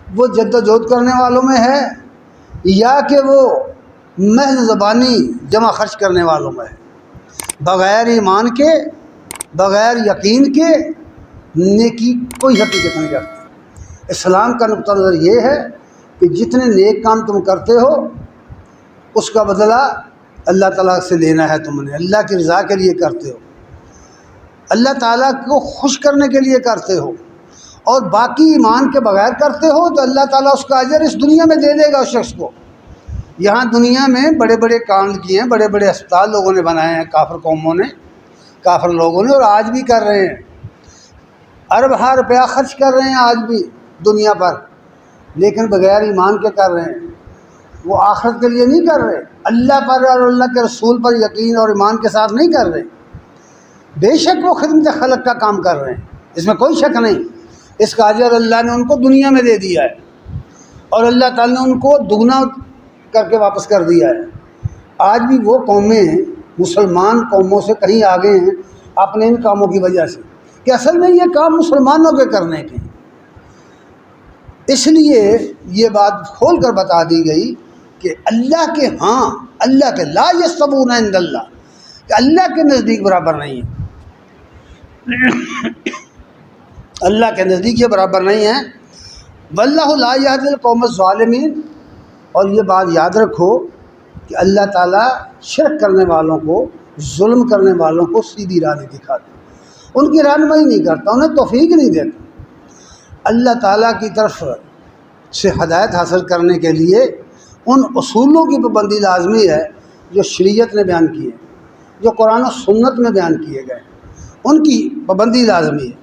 وہ جد و جہد کرنے والوں میں ہے یا کہ وہ محض زبانی جمع خرچ کرنے والوں میں ہے؟ بغیر ایمان کے، بغیر یقین کے نیکی کوئی حقیقت نہیں رکھتی۔ اسلام کا نقطہ نظر یہ ہے کہ جتنے نیک کام تم کرتے ہو اس کا بدلہ اللہ تعالیٰ سے لینا ہے، تم نے اللہ کی رضا کے لیے کرتے ہو، اللہ تعالیٰ کو خوش کرنے کے لیے کرتے ہو، اور باقی ایمان کے بغیر کرتے ہو تو اللہ تعالیٰ اس کا اجر اس دنیا میں دے دے گا اس شخص کو۔ یہاں دنیا میں بڑے بڑے کام کیے ہیں، بڑے بڑے اسپتال لوگوں نے بنائے ہیں، کافر قوموں نے، کافر لوگوں نے، اور آج بھی کر رہے ہیں، ارب روپیہ خرچ کر رہے ہیں آج بھی دنیا پر، لیکن بغیر ایمان کے کر رہے ہیں۔ وہ آخرت کے لیے نہیں کر رہے، اللہ پر اور اللہ کے رسول پر یقین اور ایمان کے ساتھ نہیں کر رہے۔ بے شک وہ خدمت خلق کا کام کر رہے ہیں، اس میں کوئی شک نہیں، اس کا اجر اللہ نے ان کو دنیا میں دے دیا ہے، اور اللہ تعالیٰ نے ان کو دگنا کر کے واپس کر دیا ہے۔ آج بھی وہ قومیں مسلمان قوموں سے کہیں آگے ہیں اپنے ان کاموں کی وجہ سے، کہ اصل میں یہ کام مسلمانوں کے کرنے کے، اس لیے یہ بات کھول کر بتا دی گئی کہ اللہ کے ہاں، اللہ کے لا یستوون عند اللہ، کہ اللہ کے نزدیک برابر نہیں ہے، اللہ کے نزدیک یہ برابر نہیں ہے۔ واللہ لا یہدی القوم الظالمین، اور یہ بات یاد رکھو کہ اللہ تعالیٰ شرک کرنے والوں کو، ظلم کرنے والوں کو سیدھی راہ نہیں دکھاتا، ان کی رہنمائی نہیں کرتا، انہیں توفیق نہیں دیتا۔ اللہ تعالیٰ کی طرف سے ہدایت حاصل کرنے کے لیے ان اصولوں کی پابندی لازمی ہے جو شریعت نے بیان کیے، جو قرآن و سنت میں بیان کیے گئے، ان کی پابندی لازمی ہے۔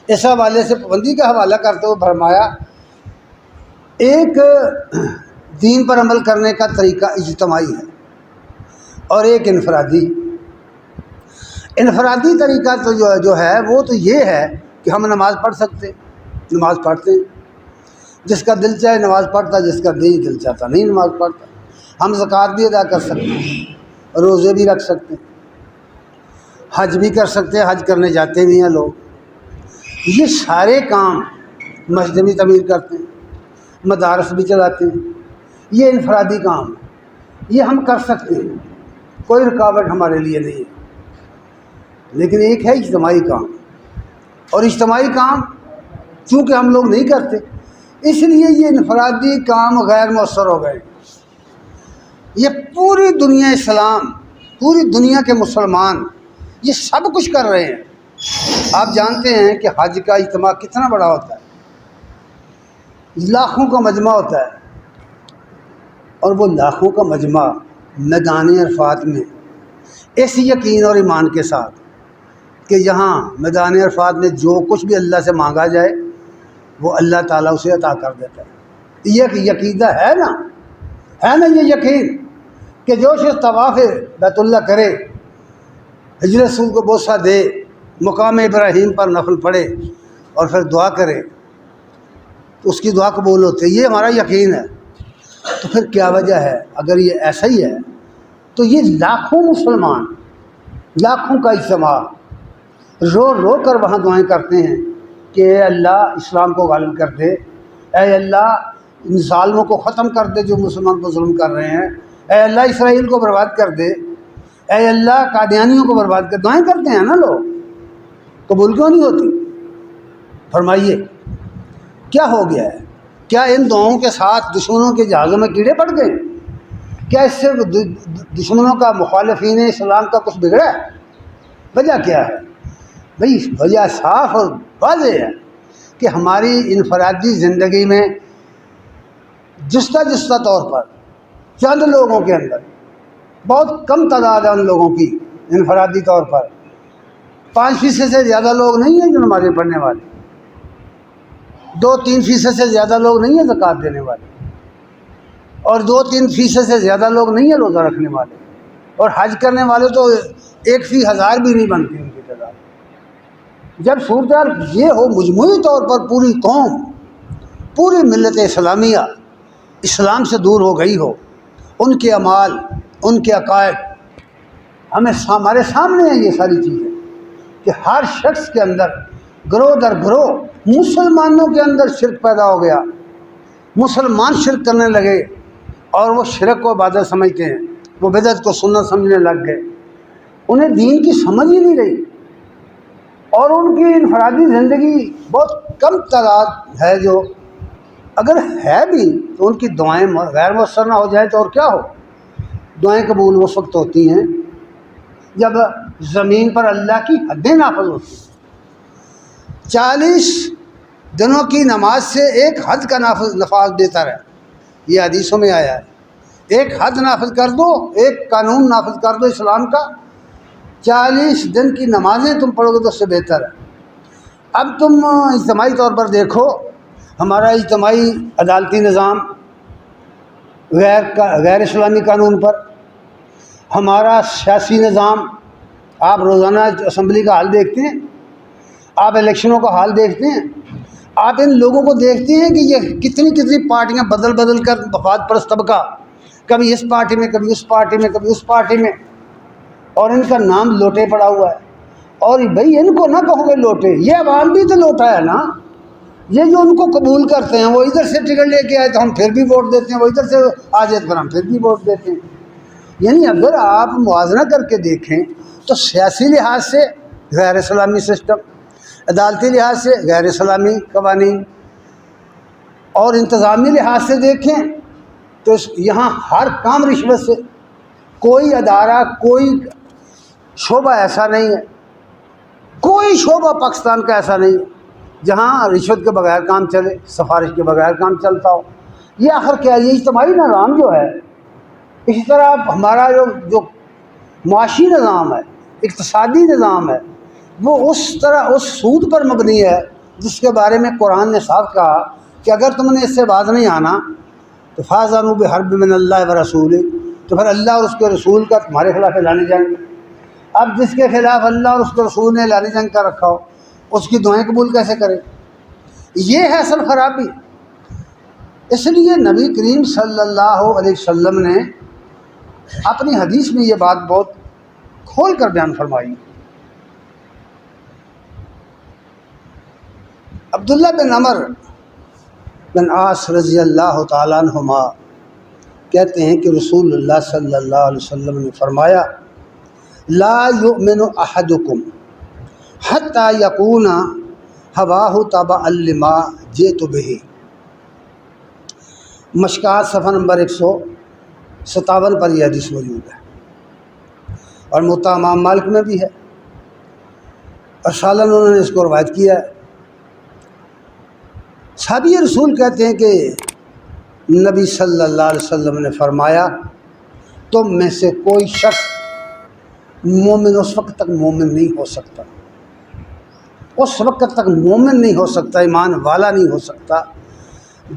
اس حوالے سے پابندی کا حوالہ کرتے ہوئے فرمایا، ایک دین پر عمل کرنے کا طریقہ اجتماعی ہے اور ایک انفرادی۔ انفرادی طریقہ تو جو ہے وہ تو یہ ہے کہ ہم نماز پڑھ سکتے، نماز پڑھتے ہیں، جس کا دل چاہے نماز پڑھتا، جس کا دل چاہتا نہیں نماز پڑھتا۔ ہم زکوٰۃ بھی ادا کر سکتے ہیں، روزے بھی رکھ سکتے ہیں، حج بھی کر سکتے ہیں، حج کرنے جاتے بھی ہیں لوگ۔ یہ سارے کام، مسجد بھی تعمیر کرتے ہیں، مدارس بھی چلاتے ہیں، یہ انفرادی کام یہ ہم کر سکتے ہیں، کوئی رکاوٹ ہمارے لیے نہیں ہے۔ لیکن ایک ہے اجتماعی کام، اور اجتماعی کام چونکہ ہم لوگ نہیں کرتے، اس لیے یہ انفرادی کام غیر مؤثر ہو گئے۔ یہ پوری دنیا اسلام، پوری دنیا کے مسلمان یہ سب کچھ کر رہے ہیں۔ آپ جانتے ہیں کہ حج کا اجتماع کتنا بڑا ہوتا ہے، لاکھوں کا مجمع ہوتا ہے، اور وہ لاکھوں کا مجمع میدان عرفات میں اس یقین اور ایمان کے ساتھ کہ یہاں میدان عرفات میں جو کچھ بھی اللہ سے مانگا جائے وہ اللہ تعالیٰ اسے عطا کر دیتا ہے۔ یہ عقیدہ ہے نا یہ یقین کہ جو شخص طواف بیت اللہ کرے، ہجر رسول کو بوسہ دے، مقام ابراہیم پر نفل پڑھے اور پھر دعا کرے تو اس کی دعا قبول ہوتی ہے، یہ ہمارا یقین ہے۔ تو پھر کیا وجہ ہے؟ اگر یہ ایسا ہی ہے تو یہ لاکھوں مسلمان، لاکھوں کا اجتماع رو رو کر وہاں دعائیں کرتے ہیں کہ اے اللہ اسلام کو غالب کر دے، اے اللہ ان ظالموں کو ختم کر دے جو مسلمان کو ظلم کر رہے ہیں، اے اللہ اسرائیل کو برباد کر دے، اے اللہ قادیانیوں کو برباد کر۔ دعائیں کرتے ہیں نا لوگ، قبول کیوں نہیں ہوتی؟ فرمائیے کیا ہو گیا ہے؟ کیا ان دعاؤں کے ساتھ دشمنوں کے جہازوں میں کیڑے پڑ گئے؟ کیا اس سے دشمنوں کا، مخالفین اسلام کا کچھ بگڑا ہے؟ وجہ کیا ہے؟ بھئی وجہ صاف اور واضح ہے کہ ہماری انفرادی زندگی میں جستہ طور پر چند لوگوں کے اندر، بہت کم تعداد ہے ان لوگوں کی انفرادی طور پر، 5% سے زیادہ لوگ نہیں ہیں جو نمازیں پڑھنے والے، 2-3% سے زیادہ لوگ نہیں ہیں زکوٰۃ دینے والے، اور 2-3% سے زیادہ لوگ نہیں ہیں روزہ رکھنے والے، اور حج کرنے والے تو 1 فی 1000 بھی نہیں بنتی ان کی تعداد۔ جب صورتحال یہ ہو، مجموعی طور پر پوری قوم، پوری ملت اسلامیہ اسلام سے دور ہو گئی ہو، ان کے اعمال، ان کے عقائد ہمارے سامنے ہیں، یہ ساری چیزیں کہ ہر شخص کے اندر گروہ در گروہ مسلمانوں کے اندر شرک پیدا ہو گیا، مسلمان شرک کرنے لگے اور وہ شرک کو عبادت سمجھتے ہیں، وہ بدعت کو سنت سمجھنے لگ گئے، انہیں دین کی سمجھ ہی نہیں رہی، اور ان کی انفرادی زندگی بہت کم تعداد ہے جو اگر ہے بھی تو ان کی دعائیں غیر مؤثر نہ ہو جائیں تو اور کیا ہو۔ دعائیں قبول اس وقت ہوتی ہیں جب زمین پر اللہ کی حدیں نافذ ہوتی ہیں۔ 40 دنوں کی نماز سے ایک حد کا نفاذ بہتر ہے، یہ حدیثوں میں آیا ہے، ایک حد نافذ کر دو، ایک قانون نافذ کر دو اسلام کا، 40 دن کی نمازیں تم پڑھو گے تو اس سے بہتر ہے۔ اب تم اجتماعی طور پر دیکھو، ہمارا اجتماعی عدالتی نظام غیر اسلامی قانون پر، ہمارا سیاسی نظام، آپ روزانہ اسمبلی کا حال دیکھتے ہیں، آپ الیکشنوں کا حال دیکھتے ہیں، آپ ان لوگوں کو دیکھتے ہیں کہ یہ کتنی پارٹیاں بدل کر مفاد پرست طبقہ، کبھی اس پارٹی میں، کبھی اس پارٹی میں، کبھی اس پارٹی میں، اور ان کا نام لوٹے پڑا ہوا ہے۔ اور بھائی ان کو نہ کہو گے لوٹے، یہ عوام بھی تو لوٹا ہے نا، یہ جو ان کو قبول کرتے ہیں، وہ ادھر سے ٹکٹ لے کے آئے تو ہم پھر بھی ووٹ دیتے ہیں، وہ ادھر سے آ جائے تو ہم پھر بھی ووٹ دیتے ہیں۔ یعنی اگر آپ موازنہ کر کے دیکھیں تو سیاسی لحاظ سے غیر اسلامی سسٹم، عدالتی لحاظ سے غیر اسلامی قوانین، اور انتظامی لحاظ سے دیکھیں تو یہاں ہر کام رشوت سے، کوئی ادارہ، کوئی شعبہ ایسا نہیں ہے، کوئی شعبہ پاکستان کا ایسا نہیں ہے جہاں رشوت کے بغیر کام چلے، سفارش کے بغیر کام چلتا ہو۔ یہ آخر کیا ہے؟ یہ اجتماعی نظام جو ہے، اسی طرح ہمارا جو معاشی نظام ہے، اقتصادی نظام ہے، وہ اس سود پر مبنی ہے جس کے بارے میں قرآن نے صاف کہا کہ اگر تم نے اس سے باز نہیں آنا تو فَأَذَنُوا بِحَرْبٍ مِّنَ اللَّهِ وَرَسُولِهِ، تو پھر اللہ اور اس کے رسول کا تمہارے خلاف اعلان جنگ۔ اب جس کے خلاف اللہ اور اس کے رسول نے اعلان جنگ کا رکھا ہو، اس کی دعائیں قبول کیسے کرے؟ یہ ہے اصل خرابی۔ اس لیے نبی کریم صلی اللہ علیہ وسلم نے اپنی حدیث میں یہ بات بہت کھول کر بیان فرمائی۔ عبداللہ بن عمر بن عاص رضی اللہ تعالیٰ عنہما کہتے ہیں کہ رسول اللہ صلی اللہ علیہ وسلم نے فرمایا، لا یؤمن احدکم حتی یکون ہواہ تبعا لما جئت بہ۔ مشکات صفحہ نمبر 157 پر یہ حدیث موجود ہے، اور موطا امام مالک میں بھی ہے، اور سالن انہوں نے اس کو روایت کیا ہے۔ صحابی رسول کہتے ہیں کہ نبی صلی اللہ علیہ وسلم نے فرمایا، تم میں سے کوئی شخص مومن اس وقت تک مومن نہیں ہو سکتا، اس وقت تک مومن نہیں ہو سکتا، ایمان والا نہیں ہو سکتا،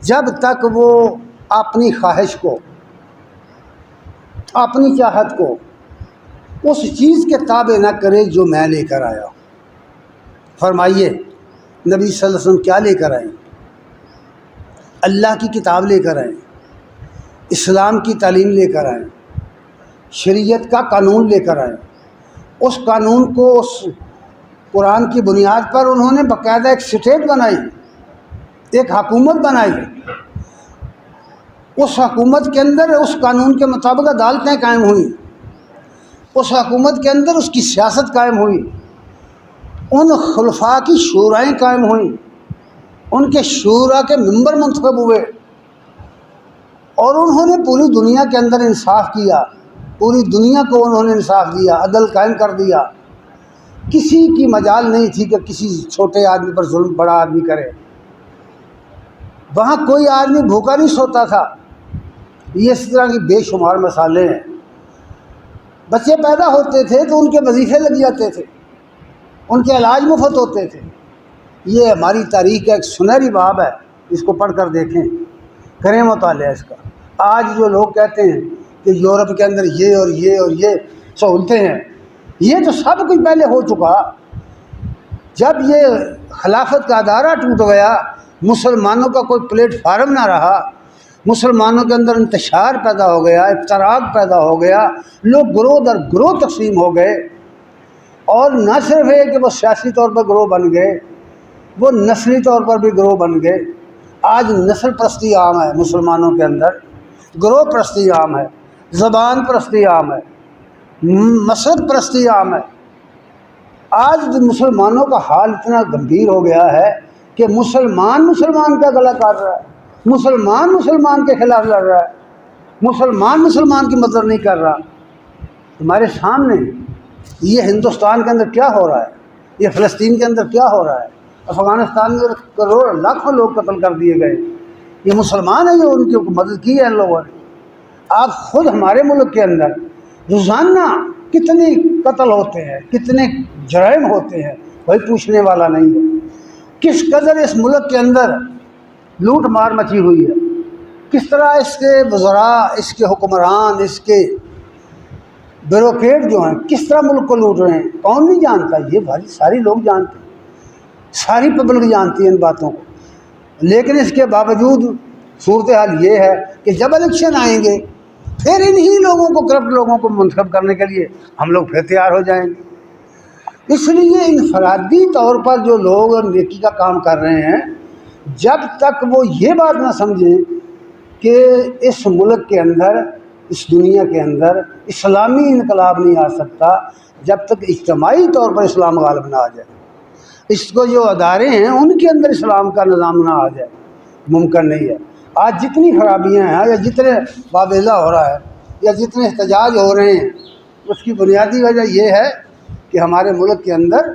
جب تک وہ اپنی خواہش کو، اپنی چاہت کو اس چیز کے تابع نہ کرے جو میں لے کر آیا ہوں۔ فرمائیے نبی صلی اللہ علیہ وسلم کیا لے کر آئے؟ اللہ کی کتاب لے کر آئے، اسلام کی تعلیم لے کر آئے، شریعت کا قانون لے کر آئے۔ اس قانون کو، اس قرآن کی بنیاد پر انہوں نے باقاعدہ ایک اسٹیٹ بنائی، ایک حکومت بنائی۔ اس حکومت کے اندر اس قانون کے مطابق عدالتیں قائم ہوئیں، اس حکومت کے اندر اس کی سیاست قائم ہوئی، ان خلفاء کی شورائیں قائم ہوئیں، ان کے شورا کے ممبر منتخب ہوئے، اور انہوں نے پوری دنیا کے اندر انصاف کیا، پوری دنیا کو انہوں نے انصاف دیا، عدل قائم کر دیا۔ کسی کی مجال نہیں تھی کہ کسی چھوٹے آدمی پر ظلم بڑا آدمی کرے۔ وہاں کوئی آدمی بھوکا نہیں سوتا تھا۔ یہ اس طرح کی بے شمار مثالیں ہیں۔ بچے پیدا ہوتے تھے تو ان کے وظیفے لگ جاتے تھے، ان کے علاج مفت ہوتے تھے۔ یہ ہماری تاریخ کا ایک سنہری باب ہے، اس کو پڑھ کر دیکھیں، کریں مطالعہ اس کا۔ آج جو لوگ کہتے ہیں کہ یورپ کے اندر یہ اور یہ اور یہ سہولتیں ہیں، یہ تو سب کچھ پہلے ہو چکا۔ جب یہ خلافت کا ادارہ ٹوٹ گیا، مسلمانوں کا کوئی پلیٹ فارم نہ رہا، مسلمانوں کے اندر انتشار پیدا ہو گیا، افتراق پیدا ہو گیا، لوگ گروہ در گروہ تقسیم ہو گئے، اور نہ صرف ہے کہ وہ سیاسی طور پر گروہ بن گئے، وہ نسلی طور پر بھی گروہ بن گئے. آج نسل پرستی عام ہے مسلمانوں کے اندر، گروہ پرستی عام ہے، زبان پرستی عام ہے، مذہب پرستی عام ہے. آج مسلمانوں کا حال اتنا گمبھیر ہو گیا ہے کہ مسلمان کا گلا کاٹ رہا ہے، مسلمان کے خلاف لڑ رہا ہے، مسلمان کی مدد نہیں کر رہا. تمہارے سامنے یہ ہندوستان کے اندر کیا ہو رہا ہے، یہ فلسطین کے اندر کیا ہو رہا ہے، افغانستان میں کروڑ لاکھوں لوگ قتل کر دیے گئے. یہ مسلمان ہیں جو ان کی مدد کی ہے ان لوگوں نے. آپ خود ہمارے ملک کے اندر روزانہ کتنے قتل ہوتے ہیں، کتنے جرائم ہوتے ہیں، کوئی پوچھنے والا نہیں ہے. کس قدر اس ملک کے اندر لوٹ مار مچی ہوئی ہے، کس طرح اس کے وزراء، اس کے حکمران، اس کے بیوروکریٹ جو ہیں کس طرح ملک کو لوٹ رہے ہیں. کون نہیں جانتا؟ یہ بھائی ساری لوگ جانتے ہیں، ساری پبلک جانتی ہے ان باتوں کو. لیکن اس کے باوجود صورتحال یہ ہے کہ جب الیکشن آئیں گے پھر انہی لوگوں کو، کرپٹ لوگوں کو منتخب کرنے کے لیے ہم لوگ پھر تیار ہو جائیں گے. اس لیے انفرادی طور پر جو لوگ نیکی کا کام کر رہے ہیں، جب تک وہ یہ بات نہ سمجھیں کہ اس ملک کے اندر، اس دنیا کے اندر اسلامی انقلاب نہیں آ سکتا جب تک اجتماعی طور پر اسلام غالب نہ آ جائے، اس کو جو ادارے ہیں ان کے اندر اسلام کا نظام نہ آ جائے، ممکن نہیں ہے. آج جتنی خرابیاں ہیں یا جتنے بابیلا ہو رہا ہے یا جتنے احتجاج ہو رہے ہیں، اس کی بنیادی وجہ یہ ہے کہ ہمارے ملک کے اندر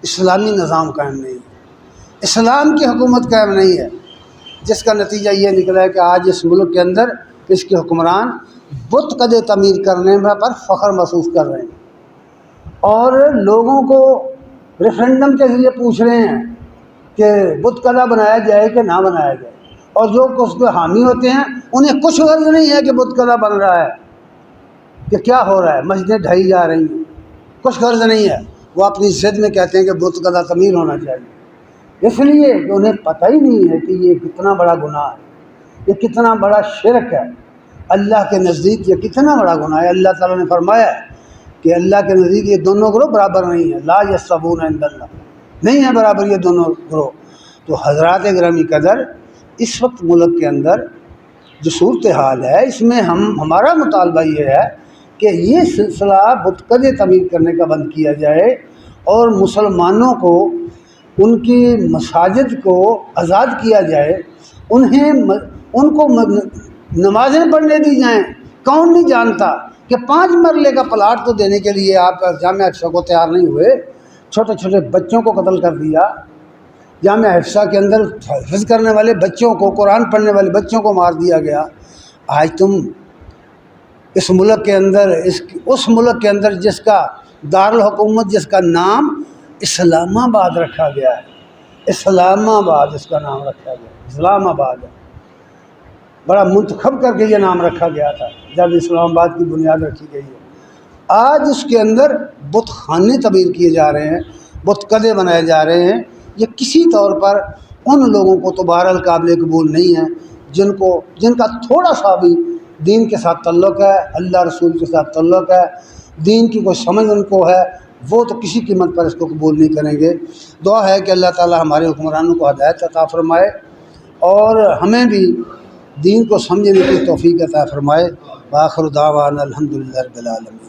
اسلامی نظام قائم نہیں ہے، اسلام کی حکومت قائم نہیں ہے، جس کا نتیجہ یہ نکلا ہے کہ آج اس ملک کے اندر اس کے حکمران بت قد تعمیر کرنے پر فخر محسوس کر رہے ہیں اور لوگوں کو ریفرینڈم کے ذریعے پوچھ رہے ہیں کہ بت قدہ بنایا جائے کہ نہ بنایا جائے. اور جو اس کے حامی ہوتے ہیں انہیں کچھ غرض نہیں ہے کہ بت قدہ بن رہا ہے، کہ کیا ہو رہا ہے، مسجدیں ڈھائی جا رہی ہیں، کچھ غرض نہیں ہے. وہ اپنی ضد میں کہتے ہیں کہ بت قدہ تعمیر ہونا چاہیے، اس لیے کہ انہیں پتہ ہی نہیں ہے کہ یہ کتنا بڑا گناہ ہے، یہ کتنا بڑا شرک ہے. اللہ کے نزدیک یہ کتنا بڑا گناہ ہے. اللہ تعالیٰ نے فرمایا کہ اللہ کے نزدیک یہ دونوں گروہ برابر نہیں ہیں، لا یستوون عند اللہ، نہیں ہے برابر یہ دونوں گروہ. تو حضرات گرامی قدر، اس وقت ملک کے اندر جو صورتحال ہے اس میں ہمارا مطالبہ یہ ہے کہ یہ سلسلہ بت قدے تعمیر کرنے کا بند کیا جائے اور مسلمانوں کو ان کی مساجد کو آزاد کیا جائے، ان کو نمازیں پڑھنے دی جائیں. کون نہیں جانتا کہ 5 مرلے کا پلاٹ تو دینے کے لیے آپ جامعہ حفصہ کو تیار نہیں ہوئے، چھوٹے چھوٹے بچوں کو قتل کر دیا، جامعہ حفصہ کے اندر حفظ کرنے والے بچوں کو، قرآن پڑھنے والے بچوں کو مار دیا گیا. آج تم اس ملک کے اندر، اس ملک کے اندر جس کا دارالحکومت، جس کا نام اسلام آباد رکھا گیا ہے، اسلام آباد اس کا نام رکھا گیا، اسلام آباد ہے، بڑا منتخب کر کے یہ نام رکھا گیا تھا جب اسلام آباد کی بنیاد رکھی گئی ہے. آج اس کے اندر بت خانے تعمیر کیے جا رہے ہیں، بت قدے بنائے جا رہے ہیں. یہ کسی طور پر ان لوگوں کو تو بہرحال قابل قبول نہیں ہے جن کا تھوڑا سا بھی دین کے ساتھ تعلق ہے، اللہ رسول کے ساتھ تعلق ہے، دین کی کوئی سمجھ ان کو ہے، وہ تو کسی قیمت پر اس کو قبول نہیں کریں گے. دعا ہے کہ اللہ تعالی ہمارے حکمرانوں کو ہدایت عطا فرمائے اور ہمیں بھی دین کو سمجھنے کی توفیق عطا فرمائے. وآخر دعوانا الحمدللہ رب العالمین.